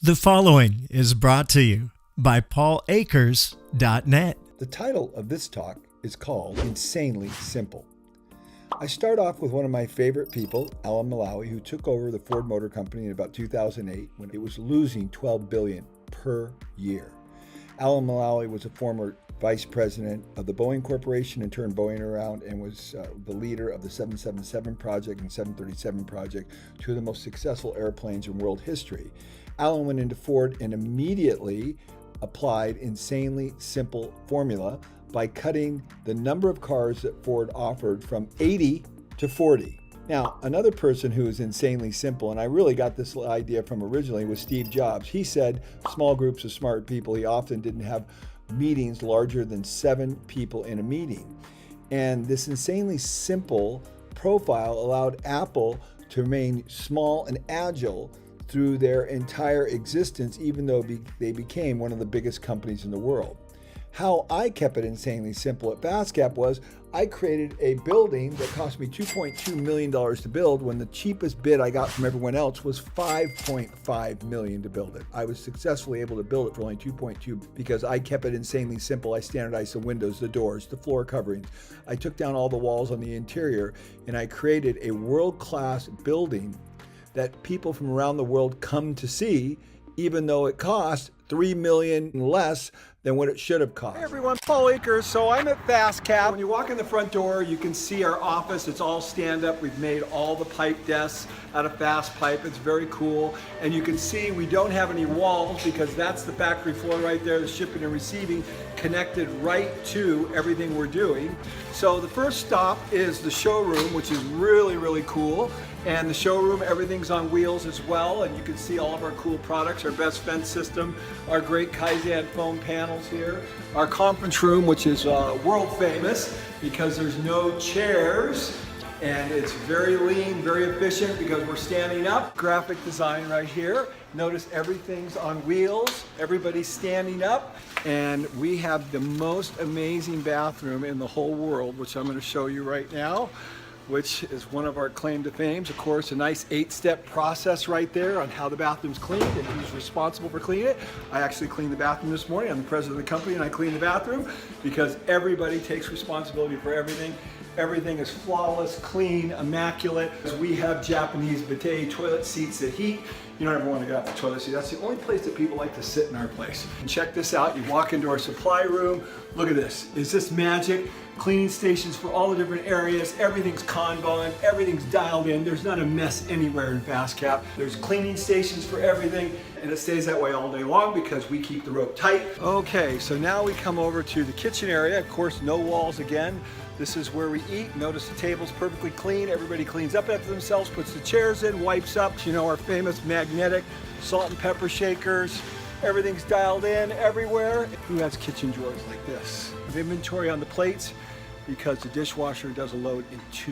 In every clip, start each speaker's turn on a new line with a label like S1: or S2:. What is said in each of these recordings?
S1: The following is brought to you by PaulAkers.net.
S2: The title of this talk is called Insanely Simple. I start off with one of my favorite people, Alan Malawi, who took over the Ford Motor Company in about 2008 when it was losing $12 billion per year. Alan Malawi was a former vice president of the Boeing Corporation and turned Boeing around and was the leader of the 777 project and 737 project, two of the most successful airplanes in world history. Alan went into Ford and immediately applied insanely simple formula by cutting the number of cars that Ford offered from 80 to 40. Now, another person who is insanely simple, and I really got this idea from originally, was Steve Jobs. He said small groups of smart people. He often didn't have meetings larger than 7 people in a meeting. And this insanely simple profile allowed Apple to remain small and agile through their entire existence, even though they became one of the biggest companies in the world. How I kept it insanely simple at FastCap was I created a building that cost me $2.2 million to build when the cheapest bid I got from everyone else was $5.5 million to build it. I was successfully able to build it for only 2.2 because I kept it insanely simple. I standardized the windows, the doors, the floor coverings. I took down all the walls on the interior and I created a world-class building that people from around the world come to see, even though it cost $3 million less than what it should have cost. Hey everyone, Paul Akers. So I'm at FastCap. When you walk in the front door, you can see our office. It's all stand up. We've made all the pipe desks out of fast pipe. It's very cool. And you can see we don't have any walls because that's the factory floor right there, the shipping and receiving, connected right to everything we're doing. So the first stop is the showroom, which is really, really cool. And the showroom, everything's on wheels as well, and you can see all of our cool products, our best fence system, our great Kaizen foam panels here, our conference room, which is world famous because there's no chairs, and it's very lean, very efficient because we're standing up. Graphic design right here. Notice everything's on wheels, everybody's standing up, and we have the most amazing bathroom in the whole world, which I'm going to show you right now, which is one of our claim to fame. Of course, a nice 8-step process right there on how the bathroom's cleaned and who's responsible for cleaning it. I actually cleaned the bathroom this morning. I'm the president of the company and I clean the bathroom because everybody takes responsibility for everything. Everything is flawless, clean, immaculate. We have Japanese bidet toilet seats that heat. You don't ever want to get out the toilet seat. That's the only place that people like to sit in our place. And check this out. You walk into our supply room. Look at this. Is this magic? Cleaning stations for all the different areas. Everything's Kanban. Everything's dialed in. There's not a mess anywhere in FastCap. There's cleaning stations for everything, and it stays that way all day long because we keep the rope tight. Okay, so now we come over to the kitchen area. Of course, no walls again. This is where we eat. Notice the table's perfectly clean. Everybody cleans up after themselves, puts the chairs in, wipes up. You know, our famous magnetic salt and pepper shakers. Everything's dialed in everywhere. Who has kitchen drawers like this? With inventory on the plates because the dishwasher does a load in 2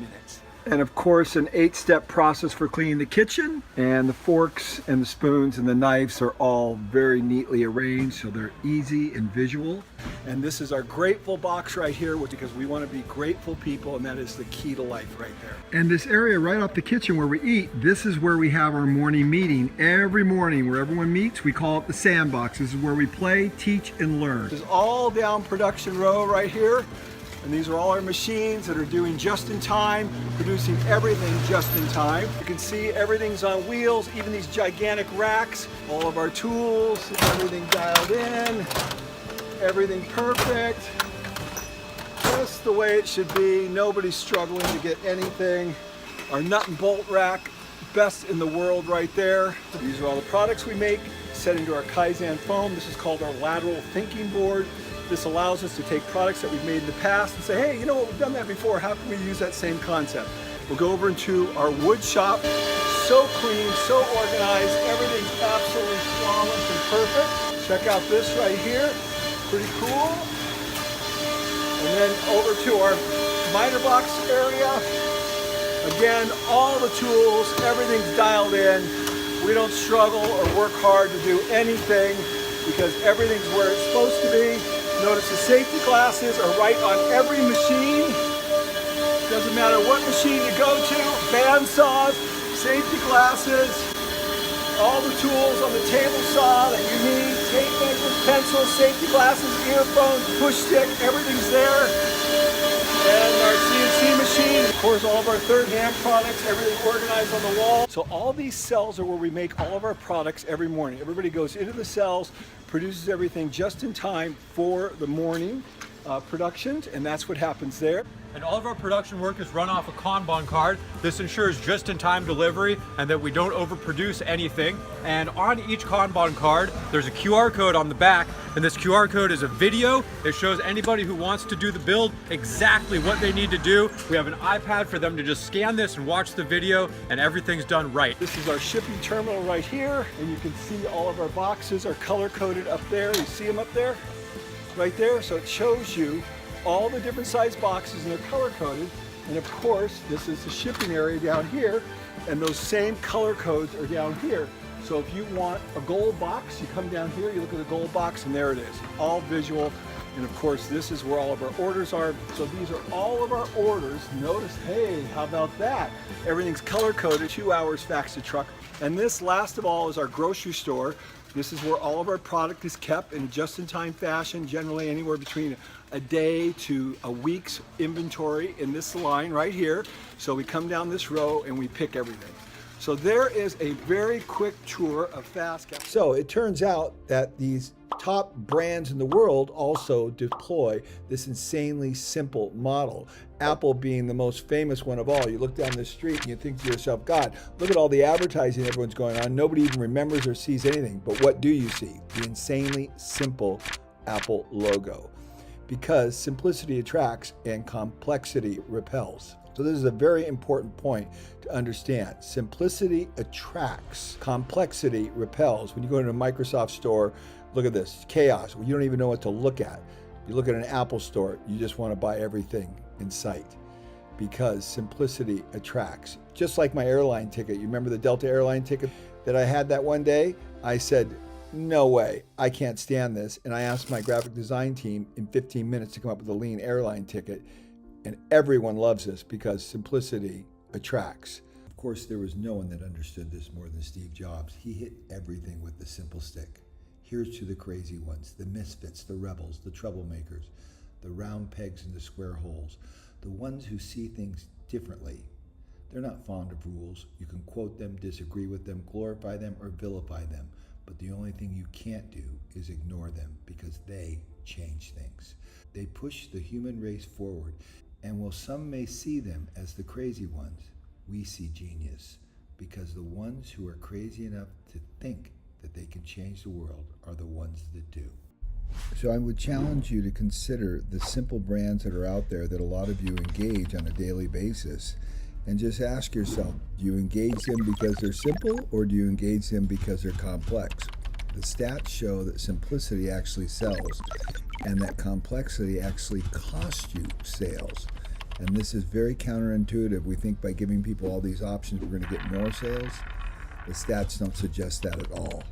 S2: minutes. And of course, an 8-step process for cleaning the kitchen. And the forks and the spoons and the knives are all very neatly arranged, so they're easy and visual. And this is our grateful box right here, because we want to be grateful people, and that is the key to life right there. And this area right off the kitchen where we eat, this is where we have our morning meeting. Every morning where everyone meets, we call it the sandbox. This is where we play, teach, and learn. This is all down production row right here. And these are all our machines that are doing just in time, producing everything just in time. You can see everything's on wheels, even these gigantic racks, all of our tools, everything dialed in, everything perfect. Just the way it should be. Nobody's struggling to get anything. Our nut and bolt rack, best in the world right there. These are all the products we make, set into our Kaizen foam. This is called our Lateral thinking board. This allows us to take products that we've made in the past and say, hey, you know what, we've done that before. How can we use that same concept? We'll go over into our wood shop. So clean, so organized. Everything's absolutely flawless and perfect. Check out this right here. Pretty cool. And then over to our miter box area. Again, all the tools, everything's dialed in. We don't struggle or work hard to do anything because everything's where it's supposed to be. Notice the safety glasses are right on every machine. Doesn't matter what machine you go to, bandsaws, safety glasses. all the tools on the table saw that you need, tape measures, pencils, safety glasses, earphones, push stick, everything's there. And our CNC machine, of course, all of our third-hand products, everything organized on the wall. So all these cells are where we make all of our products every morning. Everybody goes into the cells, produces everything just in time for the morning productions, and that's what happens there.
S3: And all of our production work is run off a Kanban card. This ensures just-in-time delivery and that we don't overproduce anything. And on each Kanban card, there's a QR code on the back, and this QR code is a video. It shows anybody who wants to do the build exactly what they need to do. We have an iPad for them to just scan this and watch the video, and everything's done right.
S2: This is our shipping terminal right here, and you can see all of our boxes are color-coded up there. You see them up there? Right there, so it shows you all the different size boxes, and they're color coded. And of course, this is the shipping area down here, and those same color codes are down here. So if you want a gold box, you come down here, you look at the gold box, and there it is, all visual. And of course, this is where all of our orders are. So these are all of our orders. Notice, hey, how about that? Everything's color coded, 2 hours fax to truck. And this last of all is our grocery store. This is where all of our product is kept in just-in-time fashion, generally anywhere between a day to a week's inventory in this line right here. So we come down this row and we pick everything. So there is a very quick tour of FastCap. So it turns out that these top brands in the world also deploy this insanely simple model. Apple being the most famous one of all. You look down the street and you think to yourself, God, look at all the advertising everyone's going on. Nobody even remembers or sees anything. But what do you see? The insanely simple Apple logo. Because simplicity attracts and complexity repels. So this is a very important point to understand. Simplicity attracts, complexity repels. When you go into a Microsoft store, look at this, chaos. You don't even know what to look at. You look at an Apple store, you just want to buy everything in sight because simplicity attracts. Just like my airline ticket. You remember the Delta airline ticket that I had that one day? I said, no way, I can't stand this. And I asked my graphic design team in 15 minutes to come up with a lean airline ticket. And everyone loves this because simplicity attracts. Of course, there was no one that understood this more than Steve Jobs. He hit everything with the simple stick. Here's to the crazy ones, the misfits, the rebels, the troublemakers, the round pegs in the square holes, the ones who see things differently. They're not fond of rules. You can quote them, disagree with them, glorify them, or vilify them. But the only thing you can't do is ignore them because they change things. They push the human race forward. And while some may see them as the crazy ones, we see genius because the ones who are crazy enough to think that they can change the world are the ones that do. So I would challenge you to consider the simple brands that are out there that a lot of you engage on a daily basis and just ask yourself, do you engage them because they're simple or do you engage them because they're complex? The stats show that simplicity actually sells and that complexity actually costs you sales. And this is very counterintuitive. We think by giving people all these options, we're going to get more sales. The stats don't suggest that at all.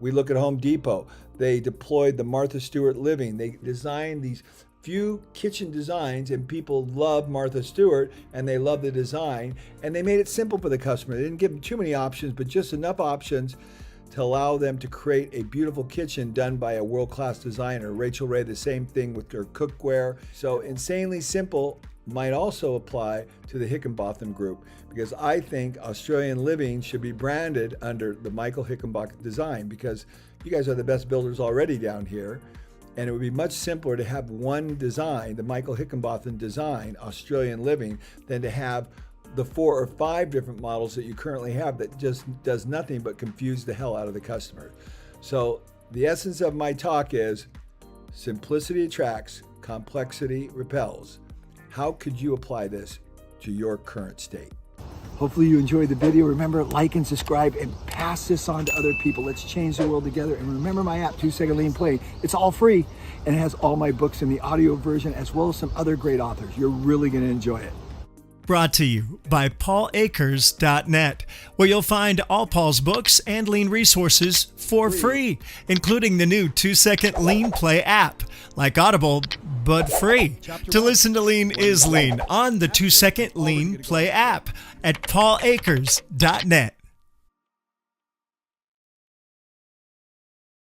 S2: We look at Home Depot. They deployed the Martha Stewart Living. They designed these few kitchen designs, and people love Martha Stewart and they love the design, and they made it simple for the customer. They didn't give them too many options, but just enough options to allow them to create a beautiful kitchen done by a world-class designer. Rachel Ray, the same thing with her cookware. So insanely simple might also apply to the Hickenbotham Group, because I think Australian Living should be branded under the Michael Hickenbotham design, because you guys are the best builders already down here. And it would be much simpler to have one design, the Michael Hickenbotham design, Australian Living, than to have the 4 or 5 different models that you currently have that just does nothing but confuse the hell out of the customer. So the essence of my talk is simplicity attracts, complexity repels. How could you apply this to your current state? Hopefully you enjoyed the video. Remember, like and subscribe and pass this on to other people. Let's change the world together. And remember my app, 2-Second Lean Play. It's all free and it has all my books in the audio version as well as some other great authors. You're really going to enjoy it.
S1: brought to you by paulakers.net, where you'll find all Paul's books and lean resources for free, including the new 2-second Lean Play app, like Audible, but free. To listen to Lean is Lean on the 2-second Lean Play app at paulakers.net.